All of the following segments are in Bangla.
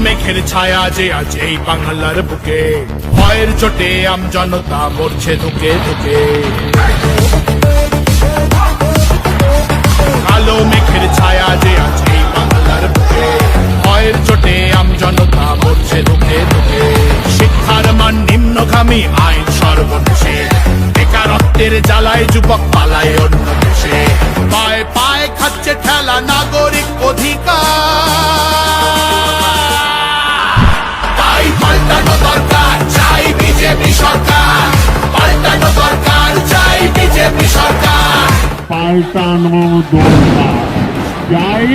মেঘের ছায়া যে আজ এই বাংলার বুকে, ভয়ের চোটে আমজনতা মরছে ধুকে ধুকে। কালো মেঘের ছায়া যে আজ এই বাংলার বুকে, ভয়ের চোটে আমজনতা মরছে ধুকে ধুকে। শিক্ষার মান নিম্নগামী, আইন সর্বনেশে, বেকারত্বের জ্বালায় যুবক পালায় অন্য দেশে। পায়ে পায়ে খাচ্ছে ঠেলা নাগরিক অধিকার। তাই পাল্টানো দরকার, চাই বিজেপি সরকার। পাল্টানো দরকার, চাই বিজেপি সরকার। পাল্টানো দরকার, চাই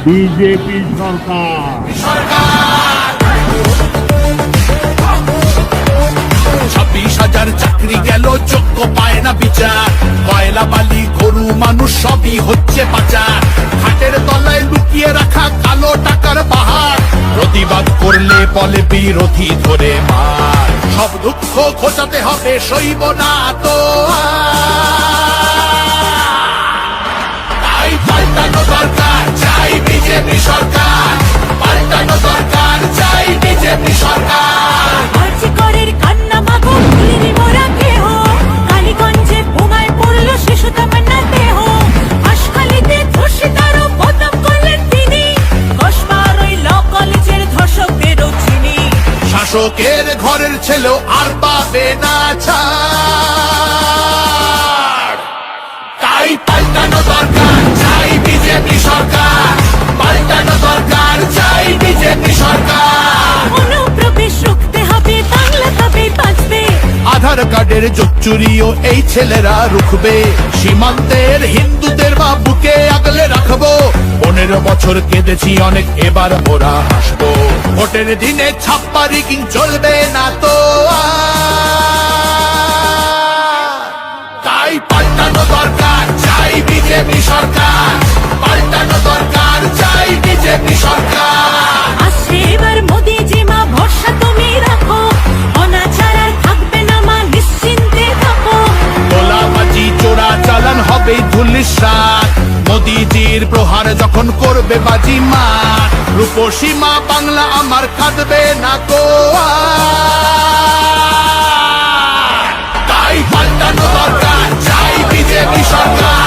বিজেপি সরকার। 26,000 চাকরি গেল, যোগ্য পায় না বিচার। কয়লা বালি গরু মানুষ সবই হচ্ছে পাচার। ঘাটের তলায় লুকিয়ে রাখা কালো টাকার পাহাড়। প্রতিবাদ করলে বলে বিরোধী ধরে মার। সব দুঃখ ঘোচাতে হবে, সইব না তো তাই পাল্টানো দরকার, চাই বিজেপি সরকার। পাল্টানো দরকার, চাই বিজেপি সরকার। আর্যিকরের কান্না মাগো ভুলিনি মোরা কেহ, কালীগঞ্জে বোমায় পড়লো শিশু তামান্না দেহ। হাসখালিতে ধর্ষিতারও বদনাম করলেন তিনি, কসবার ওই ল কলেজের ধর্ষকদেরও চিনি। শাসকের ঘরের ছেলেও আর পাবে না ছাড়। তাই পাল্টানো দরকার, চাই বিজেপি সরকার। পাল্টানো দরকার, চাই বিজেপি সরকার। অনুপ্রবেশ রুখতে হবে, বাংলা তবে বাঁচবে। আধার কার্ডের চুরিও এই ছেলেরা রুখবে। সীমান্তের হিন্দুদের বা বুকে আগলে রাখবো। 15 বছর কেঁদেছি অনেক, এবার ওরা হাসবো। ভোটের দিনে ছাপ্পা রিগিং চলবে না তো আর। তাই পাল্টানো দরকার, চাই বিজেপি সরকার। পাল্টানো দরকার, চাই বিজেপি সরকার। আসছে এবার মোদিজি মা, ভরসা তুমি রাখো। অনাচার আর থাকবে না মা, নিশ্চিন্তে থাকো। গোলাবাজি চোরা চালান হবে ধুলিসাৎ। মোদিজির প্রহার যখন করবে বাজি মার। রূপসী মা বাংলা আমার কাঁদবে না তো আর। তাই পাল্টানো দরকার, চাই বিজেপি সরকার।